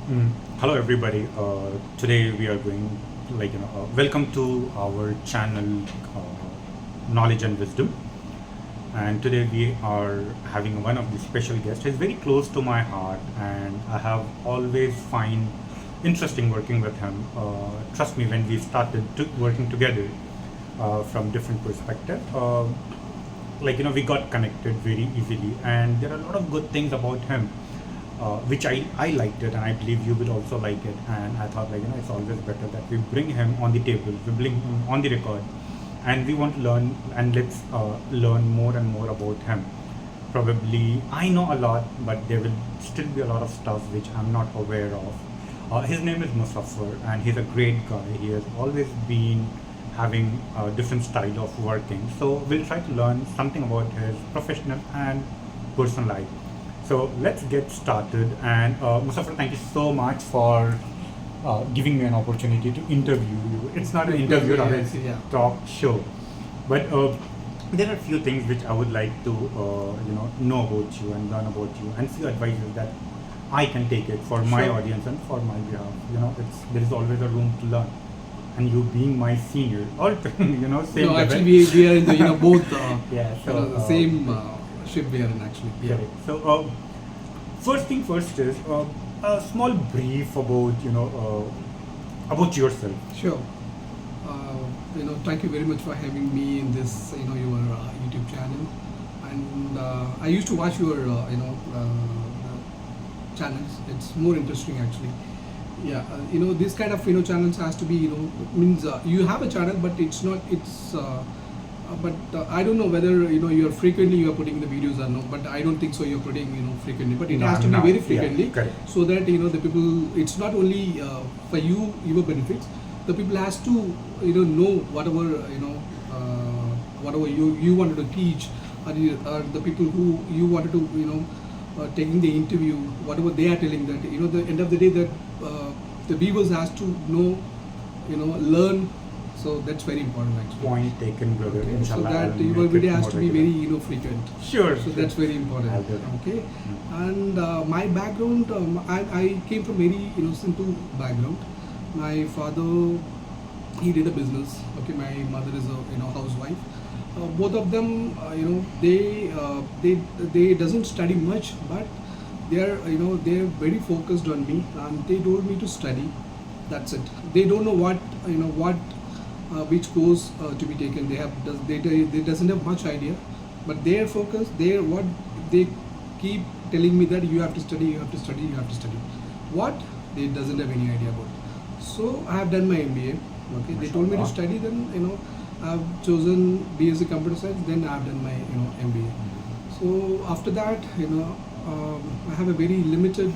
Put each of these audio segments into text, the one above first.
Hello everybody. Today we are going welcome to our channel, Knowledge and Wisdom. And today we are having one of the special guests. He's very close to my heart, and I have always find interesting working with him. Trust me, when we started working together from different perspectives, we got connected very easily, and there are a lot of good things about him which I liked it, and I believe you will also like it. And I thought, it's always better that we bring him on the table, we bring him on the record, and we want to learn, and let's learn more and more about him. Probably I know a lot, but there will still be a lot of stuff which I'm not aware of. His name is Musaffar, and he's a great guy. He has always been having a different style of working. So we'll try to learn something about his professional and personal life. So let's get started. And Musaffar, thank you so much for giving me an opportunity to interview you. It's not an interview, or a talk show, but there are a few things which I would like to know about you and learn about you, and few advices that I can take it for my audience and for my behalf. There is always a room to learn, and you being my senior, or same No, level. actually, we are in the both Yeah, so the same ship we are in actually. Yeah. correct. So first thing first is a small brief about yourself. Sure. Thank you very much for having me in this your YouTube channel, and I used to watch your channels. It's more interesting actually. Yeah, this kind of channels has to be means you have a channel, but it's not it's. But I don't know whether you're frequently you are putting the videos or not. But I don't think so. You're putting frequently, but it No, has to be no, very yeah, frequently, correct. so that the people. It's not only for you your benefits. The people has to know whatever whatever you wanted to teach, or the people who you wanted to taking the interview, whatever they are telling, that the end of the day that the viewers has to know learn. So that's very important actually. Point taken, brother. Okay, so Inshallah, that I'll your make video it has more to be regular. very frequent. Sure. So sure. that's very important. I'll do that. Okay, and my background, I came from very simple background. My father, he did a business. Okay, my mother is a housewife. Both of them, they doesn't study much, but they're very focused on me, and they told me to study. That's it. They don't know what which course to be taken. They doesn't have much idea, but their focus, they keep telling me that you have to study, you have to study, you have to study. What they doesn't have any idea about. So I have done my MBA. Okay, they told me to study. Then I've chosen BSc Computer Science. Then I've done my MBA. So after that, I have a very limited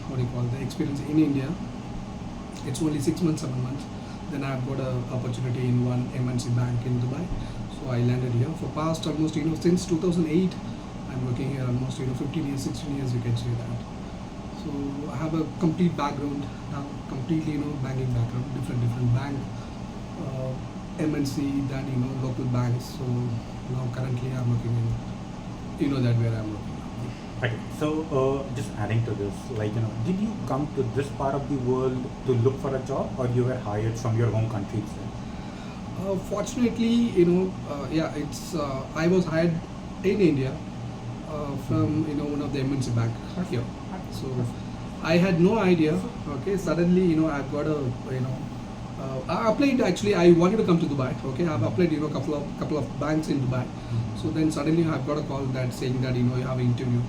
what do you call the experience in India. It's only 6 months, 7 months. Then I've got an opportunity in one MNC bank in Dubai. So I landed here. For past almost since 2008, I'm working here almost 15 years, 16 years, you can say that. So I have a complete background now, completely banking background, different bank, MNC, then local banks. So now currently I'm working in that where I'm working. Okay. So just adding to this, did you come to this part of the world to look for a job, or you were hired from your home country itself? Fortunately, it's I was hired in India from one of the MNC bank here. So I had no idea. Okay, suddenly I've got a I applied actually. I wanted to come to Dubai. Okay, I've applied couple of banks in Dubai. So then suddenly I've got a call that saying that you have an interview.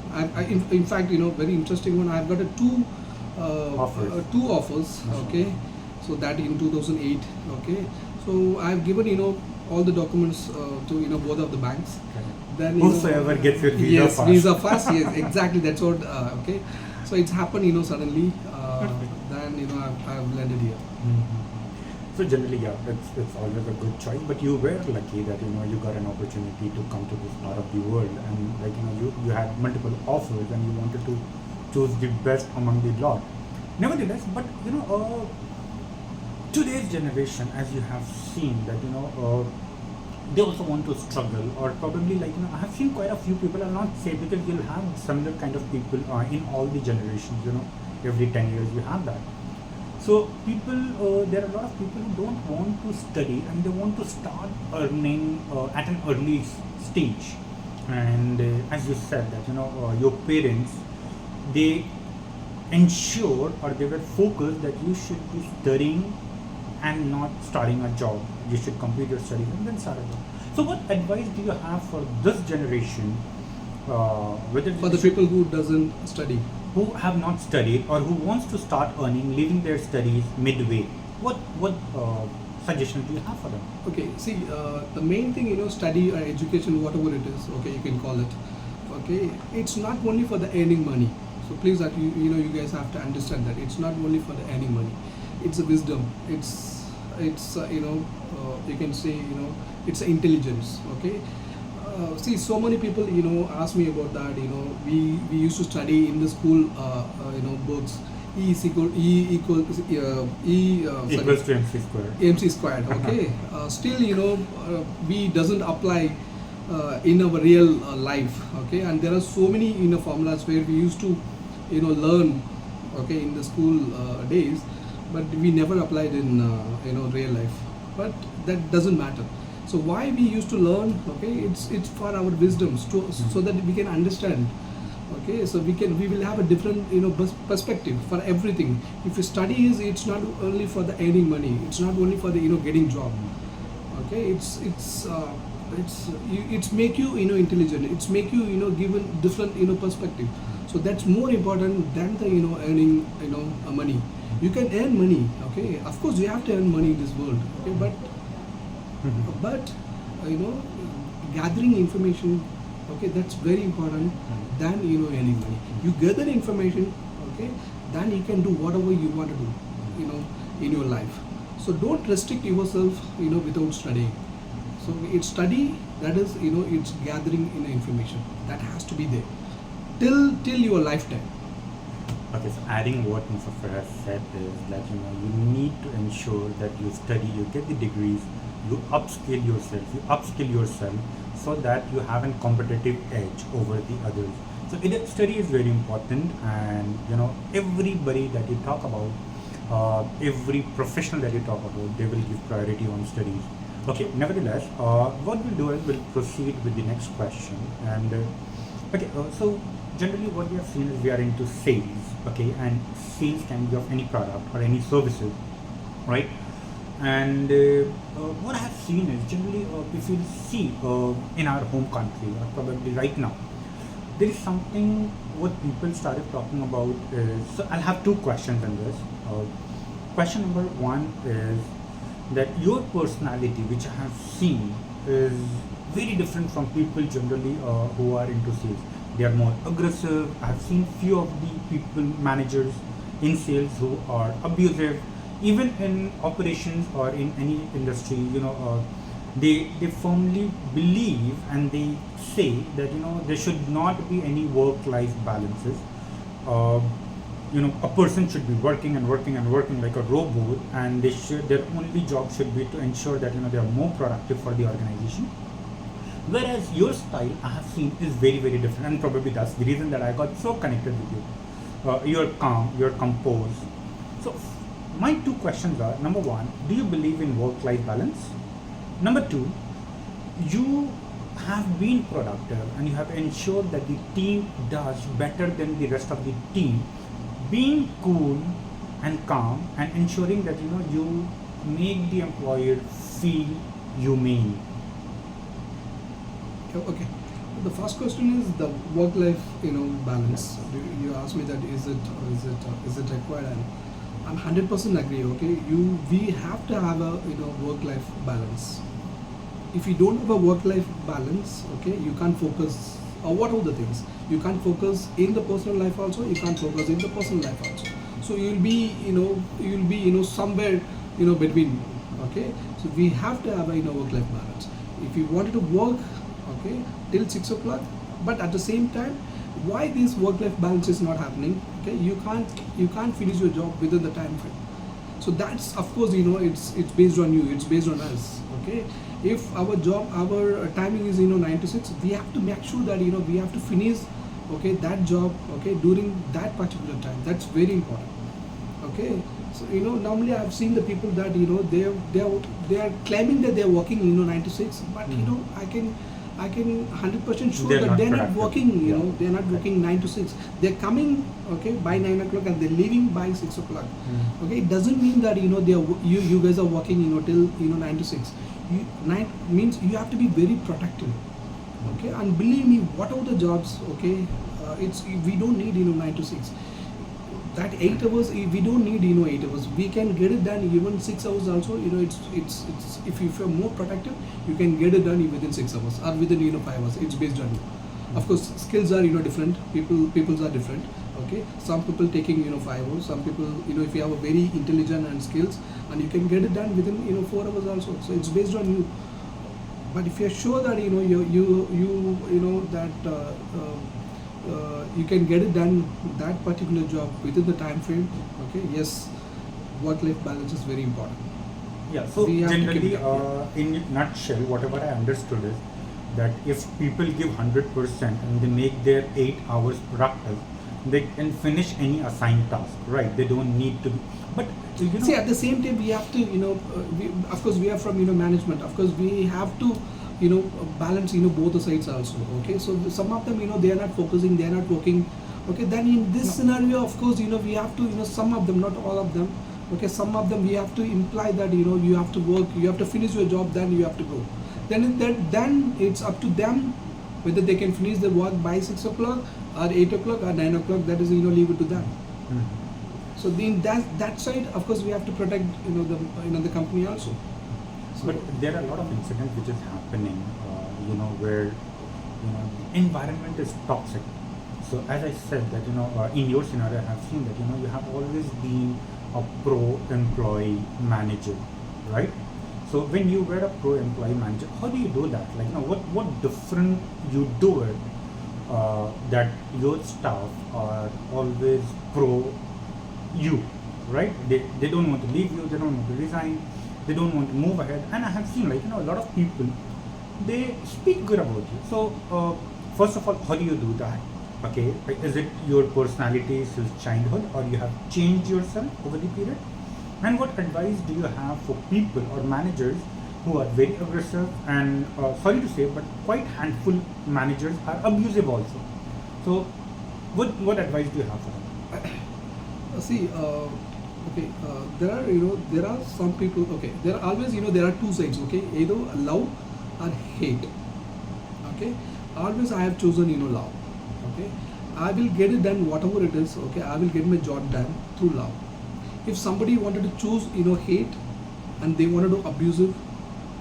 In fact very interesting one. I've got two offers. Okay, so that in 2008. Okay, so I've given all the documents to both of the banks. Okay. Then Whosoever gets your visa yes, first. visa first. Yes, exactly. That's what. Okay, so it's happened suddenly. Then I've landed here. Mm-hmm. So generally, yeah, it's always a good choice. But you were lucky that you got an opportunity to come to this part of the world, and you had multiple offers, and you wanted to choose the best among the lot. Nevertheless, but today's generation, as you have seen, that they also want to struggle, or probably I have seen quite a few people. I'll not say, because you'll have similar kind of people in all the generations. Every 10 years you have that. So people, there are a lot of people who don't want to study, and they want to start earning at an early stage. And as you said that your parents, they ensure, or they were focused that you should be studying and not starting a job. You should complete your studies and then start a job. So what advice do you have for this generation, whether For the people who doesn't study. who have not studied, or who wants to start earning, leaving their studies midway? What suggestions do you have for them? Okay, see, the main thing, study or education, whatever it is, okay, you can call it. Okay, it's not only for the earning money. So please, that you guys have to understand that it's not only for the earning money. It's a wisdom. It's you can say it's intelligence. Okay. See, so many people ask me about that. We used to study in the school books. Equals to MC squared. MC squared. Okay. Still, we doesn't apply in our real life. Okay, and there are so many formulas where we used to learn, okay, in the school days, but we never applied in real life. But that doesn't matter. So why we used to learn? Okay, it's for our wisdoms, so that we can understand. Okay, so we will have a different perspective for everything. If you study, it's not only for the earning money. It's not only for the getting job. Okay, it's make you intelligent. It's make you given different perspective. So that's more important than the earning money. You can earn money. Okay, of course you have to earn money in this world. Okay, but gathering information, okay, that's very important than earning money. You gather information, okay, then you can do whatever you want to do in your life. So don't restrict yourself without studying. So it's study, that is it's gathering information that has to be there till your lifetime. Okay, so adding what Mr. has said is that you need to ensure that you study, you get the degrees, you upskill yourself, so that you have a competitive edge over the others. So study is very important, and everybody that you talk about, every professional that you talk about, they will give priority on studies. Okay, nevertheless, what we'll do is we'll proceed with the next question. And so generally what we have seen is we are into sales, okay, and sales can be of any product or any services, right? And what I have seen is generally, if you see in our home country, or probably right now, there is something what people started talking about is, so I'll have two questions in this. Question number one is that your personality, which I have seen, is very different from people generally who are into sales. They are more aggressive. I have seen few of the people, managers in sales, who are abusive. Even in operations or in any industry, they firmly believe, and they say that there should not be any work-life balances. A person should be working and working and working like a robot, and their only job should be to ensure that they are more productive for the organization. Whereas your style, I have seen, is very, very different, and probably that's the reason that I got so connected with you. You're calm, you're composed. So my two questions are: number one, do you believe in work-life balance? Number two, you have been productive and you have ensured that the team does better than the rest of the team, being cool and calm and ensuring that you make the employer feel humane. Okay. The first question is the work-life balance. You asked me that is it required, and I'm 100% agree. Okay, we have to have a work-life balance. If you don't have a work-life balance, okay, you can't focus. What are the things? You can't focus in the personal life also. You can't focus in the personal life also. So you'll be somewhere between. Okay, so we have to have a work-life balance. If you wanted to work, okay, till 6 o'clock, but at the same time, why this work-life balance is not happening? Okay, you can't finish your job within the time frame. So that's, of course, it's based on you, it's based on us. Okay, If our timing is 9 to 6, we have to make sure that we have to finish, okay, that job, okay, during that particular time. That's very important. Okay, so normally I've seen the people that they are claiming that they're working 9 to 6, but I can 100% sure They're that not they're not productive. working. Yeah. They're not working 9 to 6. They're coming, okay, by 9 o'clock and they're leaving by 6 o'clock. Okay, it doesn't mean that you guys are working till 9 to 6. 9 means you have to be very protective. Okay, and believe me, whatever the jobs, okay, it's we don't need 9 to 6. That 8 hours, we don't need 8 hours. We can get it done even 6 hours also. It's if you're more protective, you can get it done within 6 hours or within 5 hours. It's based on you. Of course, skills are different. People's are different. Okay, some people taking 5 hours. Some people, if you have a very intelligent and skills, and you can get it done within 4 hours also. So it's based on you. But if you're sure that you can get it done, that particular job within the time frame, okay, yes, work-life balance is very important. Yeah, so We have to keep generally, it up, in a nutshell, whatever I understood is that if people give 100% and they make their 8 hours productive, they can finish any assigned task, right? They don't need to be. But See, at the same time, we have to, of course, we are from management. Of course, we have to, balance both the sides also. Okay, so some of them, they are not focusing, they are not working. Okay, then in this scenario, of course, we have to, some of them, not all of them. Okay, some of them we have to imply that you have to work, you have to finish your job, then you have to go. Then it's up to them whether they can finish the work by 6 o'clock or 8 o'clock or 9 o'clock. That is leave it to them. So in that side, of course, we have to protect the company also. So, But there are a lot of incidents which is happening, where environment is toxic. So as I said that in your scenario, I have seen that you have always been a pro-employee manager, right? So when you were a pro-employee manager, how do you do that? Like what different you do it that your staff are always pro you, right? They don't want to leave you, they don't want to resign, they don't want to move ahead. And I have seen a lot of people, they speak good about you. So first of all, how do you do that? Okay, is it your personality since childhood, or you have changed yourself over the period? And what advice do you have for people or managers who are very aggressive and sorry to say, but quite handful managers are abusive also? So what advice do you have for them? see, okay, there are some people. Okay, there are always there are two sides. Okay, either love or hate. Okay, always I have chosen love. Okay, I will get it done whatever it is. Okay, I will get my job done through love. If somebody wanted to choose hate, and they wanted to abusive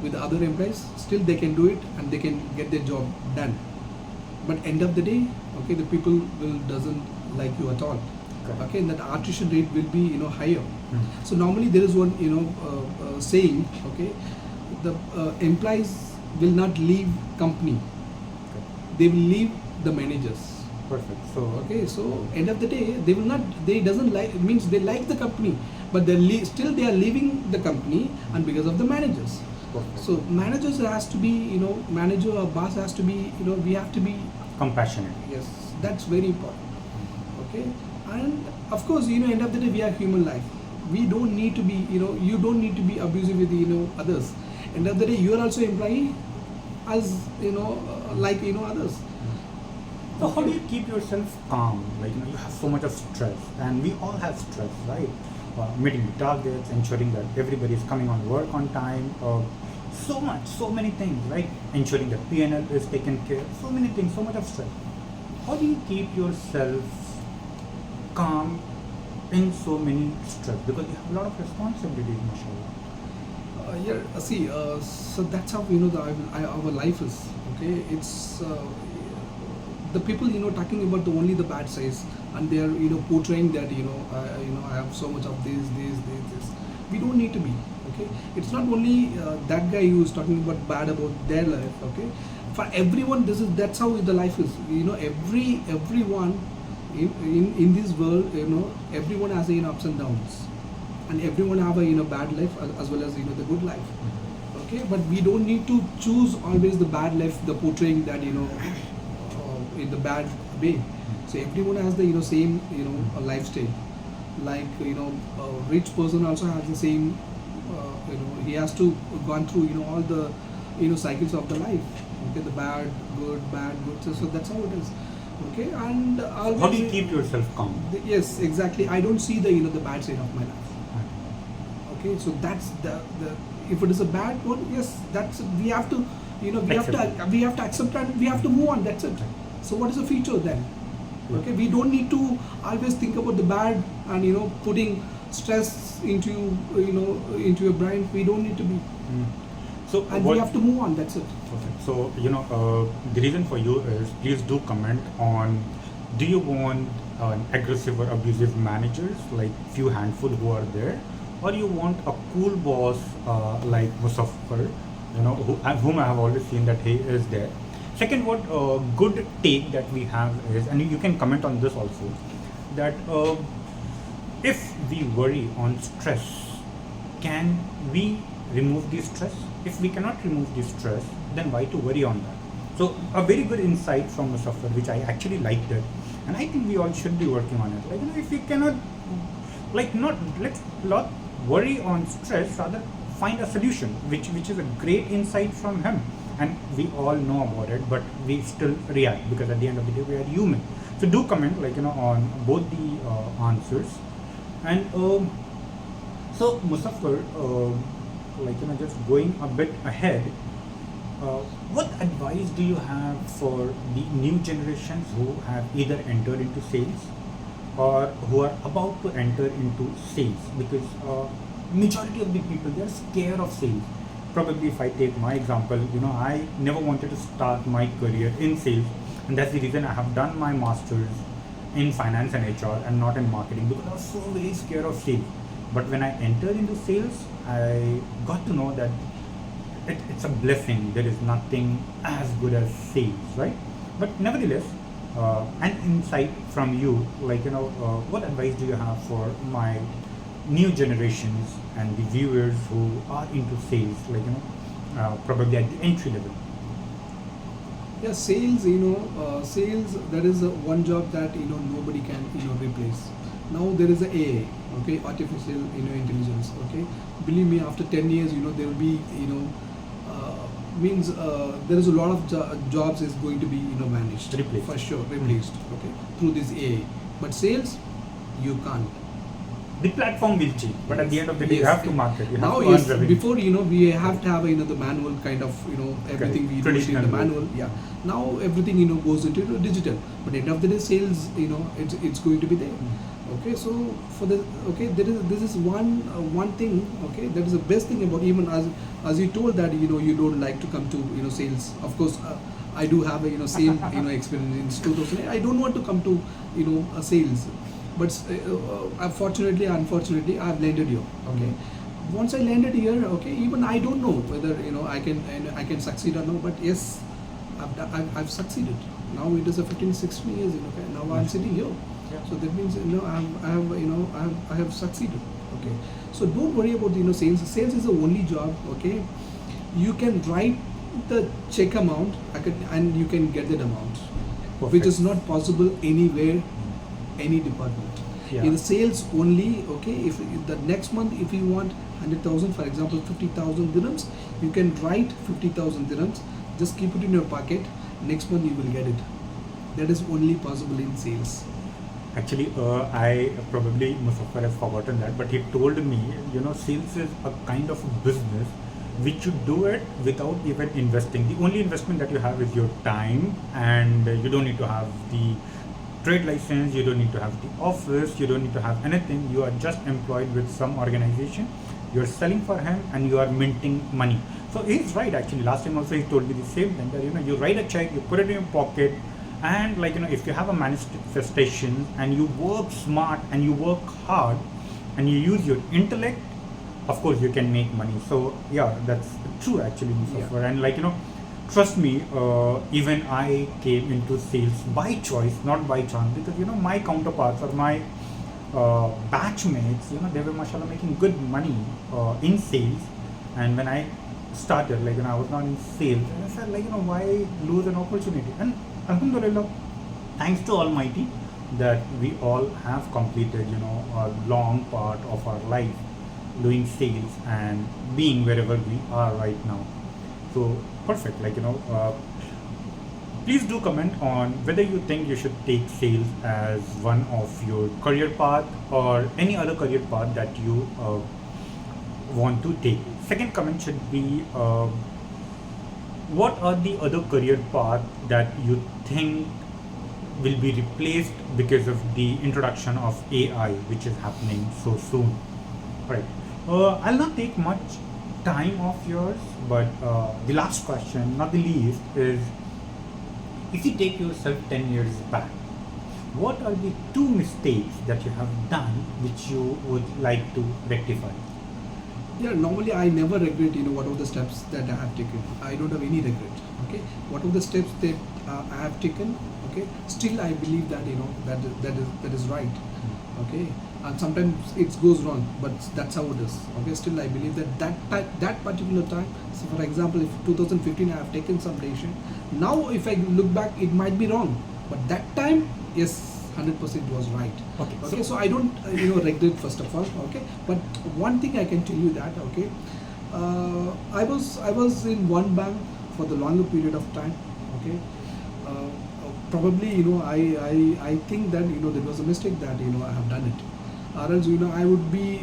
with the other employees, still they can do it and they can get their job done. But end of the day, okay, the people will doesn't like you at all. Okay, and that attrition rate will be higher. So normally there is one saying, okay, the employees will not leave company, they will leave the managers. Perfect. So Okay, so end of the day, they will not. They doesn't like. It means they like the company, but still they are leaving the company, and because of the managers. perfect. So managers has to be, manager or boss has to be, we have to be. Compassionate. Yes, that's very important. Okay, and of course, end of the day, we are human life. We don't need to be, you don't need to be abusive with others. End of the day, you are also employee, as like others. So how do you keep yourself calm? Like you have so much of stress, and we all have stress, right? Meeting the targets, ensuring that everybody is coming on work on time. So many things, right? Ensuring that P&L is taken care. So many things, so much of stress. How do you keep yourself calm in so many stress? Because you have a lot of responsibilities, mashallah. Yeah, see, so that's how our life is. Okay, it's the people talking about only the bad sides, and they are portraying that I have so much of this. We don't need to be. Okay, it's not only that guy who is talking about bad about their life. Okay, for everyone, that's how the life is. Everyone in this world, everyone has ups and downs, and everyone have a bad life as well as the good life. Okay, but we don't need to choose always the bad life, the portraying that in the bad way. So everyone has the same lifestyle. Like a rich person also has the same. He has to gone through all the cycles of the life. Okay, the bad, good. So that's how it is. Okay, and always, How do you keep yourself calm? Yes, exactly. I don't see the the bad side of my life. Okay, so that's the if it is a bad one, yes, that's we have to we have to accept and we have to move on. That's it. So what is the future then? Okay, we don't need to always think about the bad and putting stress into into your brain. We don't need to be, So and what, we have to move on. That's it. perfect. So the reason for you is, please do comment on, do you want aggressive or abusive managers, like few handful who are there, or you want a cool boss like Musaffar, whom I have always seen that he is there. Second, what good take that we have is, and you can comment on this also, that if we worry on stress, can we remove the stress? If we cannot remove the stress, then why to worry on that? So a very good insight from Musaffar, which I actually liked it, and I think we all should be working on it. Like if we cannot, let's not worry on stress, rather find a solution, which is a great insight from him, and we all know about it, but we still react because at the end of the day we are human. So do comment on both the answers, and so Musaffar, just going a bit ahead, what advice do you have for the new generations who have either entered into sales or who are about to enter into sales? Because majority of the people, they are scared of sales. Probably if I take my example, I never wanted to start my career in sales, and that's the reason I have done my masters in finance and HR and not in marketing, because I was so very scared of sales. But when I entered into sales, I got to know that it's a blessing. There is nothing as good as sales, right? But nevertheless, an insight from you, what advice do you have for my new generations and the viewers who are into sales, probably at the entry level? Yeah, sales. Sales. That is one job that nobody can replace. Now there is a AI. Okay, artificial intelligence. Okay, believe me, after 10 years, there will be means there is a lot of jobs is going to be vanished, Replaced. for sure, replaced. Okay, through this AI. But sales, you can't. The platform will change, but at the end of the day, you Yes. have to market. You have Now, to yes, earn revenue. before we have to have the manual kind of everything we do it in Traditional the way. manual. Yeah. Now everything goes into digital. But end of the day, sales it's going to be there. Okay, so for the this is one thing. Okay, that is the best thing about, even as you told that you don't like to come to sales. Of course, I do have a same experience in 2008. I don't want to come to a sales, but unfortunately, I've landed here. Okay, once I landed here, okay, even I don't know whether I can succeed or no. But yes, I've succeeded. Now it is a 15, 16 years. Okay, now I'm sitting here. Yeah. So that means I have succeeded. Okay, so don't worry about sales. Sales is the only job. Okay, you can write the check amount, and you can get that amount, which Perfect. is not possible anywhere, any department. Yeah. In the sales only, okay, if the next month, if you want 100,000, for example, 50,000 dirhams, you can write 50,000 dirhams, just keep it in your pocket. Next month you will get it. That is only possible in sales. Actually, I probably Musaffar has forgotten that, but he told me, sales is a kind of a business which you do it without even investing. The only investment that you have is your time, and you don't need to have the trade license, you don't need to have the office, you don't need to have anything. You are just employed with some organization. You are selling for him, and you are minting money. So he's right. Actually, last time also he told me the same thing, that you write a check, you put it in your pocket, and if you have a manifestation and you work smart and you work hard and you use your intellect, of course you can make money. So yeah, that's true actually, Musaffar. And trust me, even I came into sales by choice, not by chance, because my counterparts or my batchmates, they were mashallah making good money in sales. And when I started, like, I was not in sales, and I said, like, why lose an opportunity? And alhamdulillah, thanks to Almighty, that we all have completed, a long part of our life doing sales and being wherever we are right now. So perfect, please do comment on whether you think you should take sales as one of your career path or any other career path that you want to take. Second comment should be, what are the other career path that you think will be replaced because of the introduction of AI, which is happening so soon. Right. I'll not take much time of yours, but the last question, not the least, is if you take yourself 10 years back, what are the 2 mistakes that you have done which you would like to rectify? Yeah, normally I never regret, what are the steps that I have taken. I don't have any regret. Okay, what are the steps that I have taken? Okay, still I believe that that is right. Okay, and sometimes it goes wrong, but that's how it is. Okay, still I believe that particular time. So for example, if 2015 I have taken some decision, now if I look back, it might be wrong, but that time, yes, 100% was right. Okay, so I don't regret first of all. Okay, but one thing I can tell you that, okay, I was in one bank for the longer period of time. Okay, probably I think that there was a mistake that I have done it, or else I would be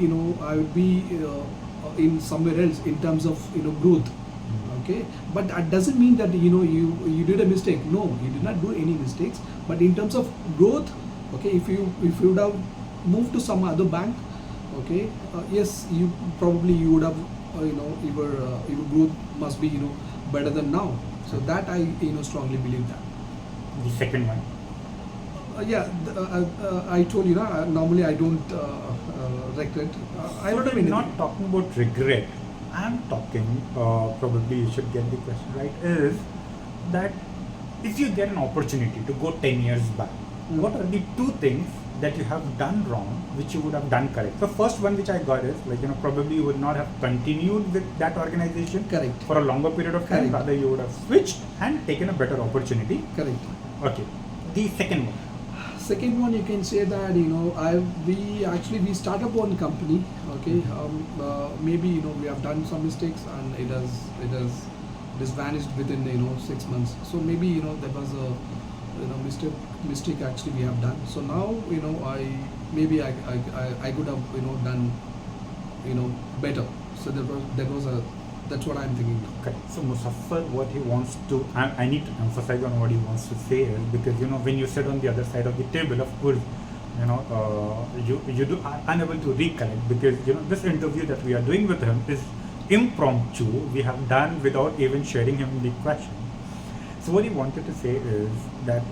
in somewhere else in terms of growth. Okay, but that doesn't mean that you did a mistake. No, you did not do any mistakes, but in terms of growth, okay, if you would have moved to some other bank, okay, yes, you would have your growth must be better than now. So that I strongly believe that. The second one. I told you, normally I don't regret. I don't have I'm anything. not talking about regret. I'm talking, probably you should get the question right, is that if you get an opportunity to go 10 years back, what are the 2 things that you have done wrong which you would have done correct? The first one which I got is, probably you would not have continued with that organization Correct. for a longer period of time. Correct. Rather, you would have switched and taken a better opportunity. Correct. Okay. The second one. Second one, you can say that we start up one company. Okay, maybe we have done some mistakes and it has vanished within 6 months. So maybe there was a mistake actually we have done. So now I could have done better. So that's what I'm thinking now. Okay. So Muzaffar, what he wants to, I need to emphasize on what he wants to say is, because when you sit on the other side of the table, of course, you are unable to recollect, because this interview that we are doing with him is impromptu. We have done without even sharing him the question. So what he wanted to say is that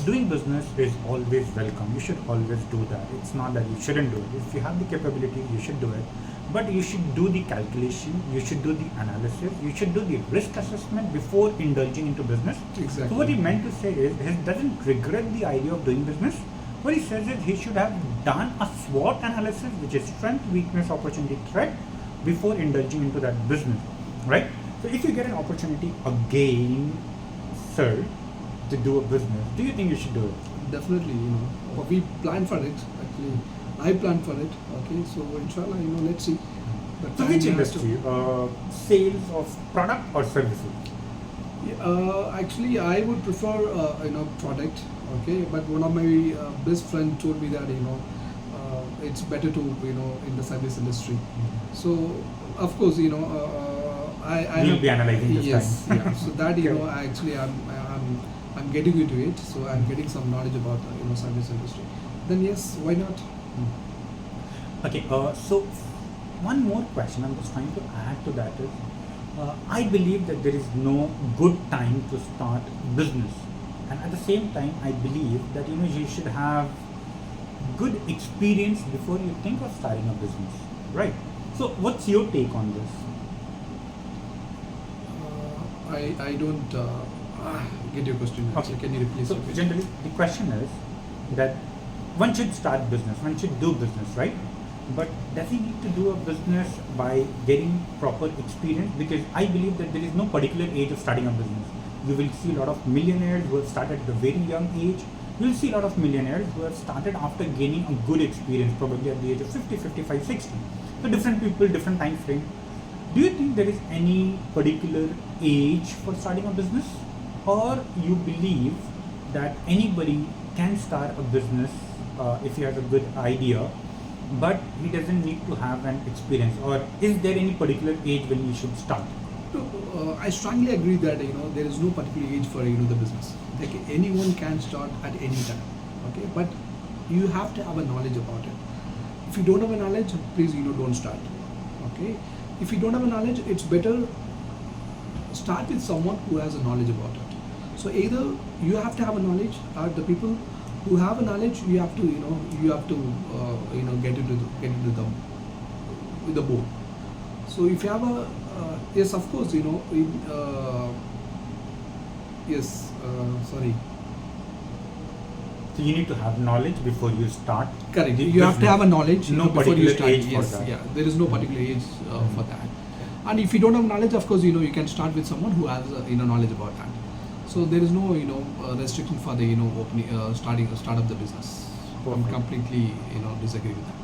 doing business is always welcome. You should always do that. It's not that you shouldn't do it. If you have the capability, you should do it. But you should do the calculation, you should do the analysis, you should do the risk assessment before indulging into business. Exactly. So what he meant to say is, he doesn't regret the idea of doing business. What he says is, he should have done a SWOT analysis, which is strength, weakness, opportunity, threat, before indulging into that business, right? So if you get an opportunity again, sir, to do a business, do you think you should do it? Definitely, we plan for it. Actually, I plan for it. Okay, so inshallah, let's see. But So which industry? Sales of product or services? Actually, I would prefer product. Okay, but one of my best friend told me that it's better to in the service industry. So of course I You'll have- be analyzing this yes, time. yeah. So that Okay. I actually I'm getting into it. So I'm getting some knowledge about service industry. Then yes, why not? Okay, so one more question I'm just trying to add to that is, I believe that there is no good time to start business, and at the same time, I believe that you should have good experience before you think of starting a business, right? So, what's your take on this? I don't get your question. Okay. Can you repeat? So generally, the question is that one should start business, one should do business, right? But does he need to do a business by getting proper experience? Because I believe that there is no particular age of starting a business. You will see a lot of millionaires who have started at a very young age. You will see a lot of millionaires who have started after gaining a good experience, probably at the age of 50, 55, 60. So different people, different time frame. Do you think there is any particular age for starting a business? Or you believe that anybody can start a business if he has a good idea, but he doesn't need to have an experience? Or is there any particular age when you should start? No, I strongly agree that there is no particular age for the business. Like anyone can start at any time. Okay, but you have to have a knowledge about it. If you don't have a knowledge, please don't start. Okay, if you don't have a knowledge, it's better start with someone who has a knowledge about it. So either you have to have a knowledge, or the people who have a knowledge, you have to get into them with the board. So if you have a yes, of course, yes, sorry. So you need to have knowledge before you start. Correct. the You have to business. have a knowledge No before you particular start. age for Yes, that. yeah. There is no particular age for that. And if you don't have knowledge, of course, you can start with someone who has knowledge about that. So there is no restriction for the opening start of the business. I'm Perfect. completely disagree with that.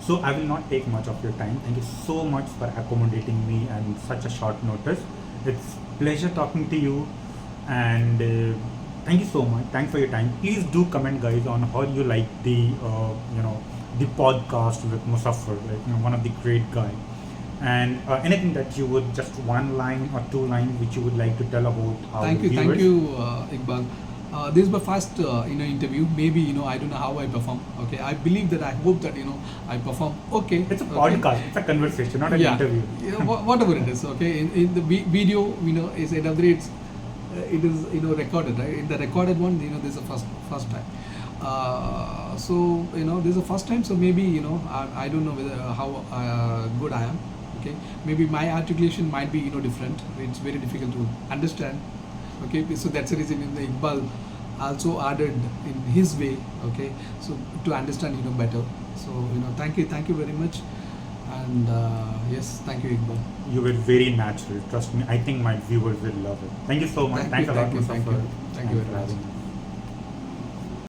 So I will not take much of your time. Thank you so much for accommodating me and such a short notice. It's pleasure talking to you, and thank you so much. Thanks for your time. Please do comment, guys, on how you like the the podcast with Musaffar, like one of the great guy, and anything that you would, just one line or two lines which you would like to tell about our Thank you, viewers. Iqbal. This is my first interview. Maybe I don't know how I perform. Okay, I believe that I hope that I perform. Okay, It's a okay. podcast. It's a conversation, not an Yeah, interview. whatever it is. Okay, in the video, is end of the day, it is recorded, right? In the recorded one, this is the first time. So this is the first time. So maybe I don't know whether how good I am. Okay, maybe my articulation might be different. It's very difficult to understand. Okay, so that's the reason the Iqbal also added in his way. Okay, so to understand better. So thank you very much, and yes, thank you, Iqbal. You were very natural. Trust me. I think my viewers will love it. Thank you so much. Thank Thanks you, a lot, thank you, thank Musaffar. you. Thank you Thanks very for much. having me.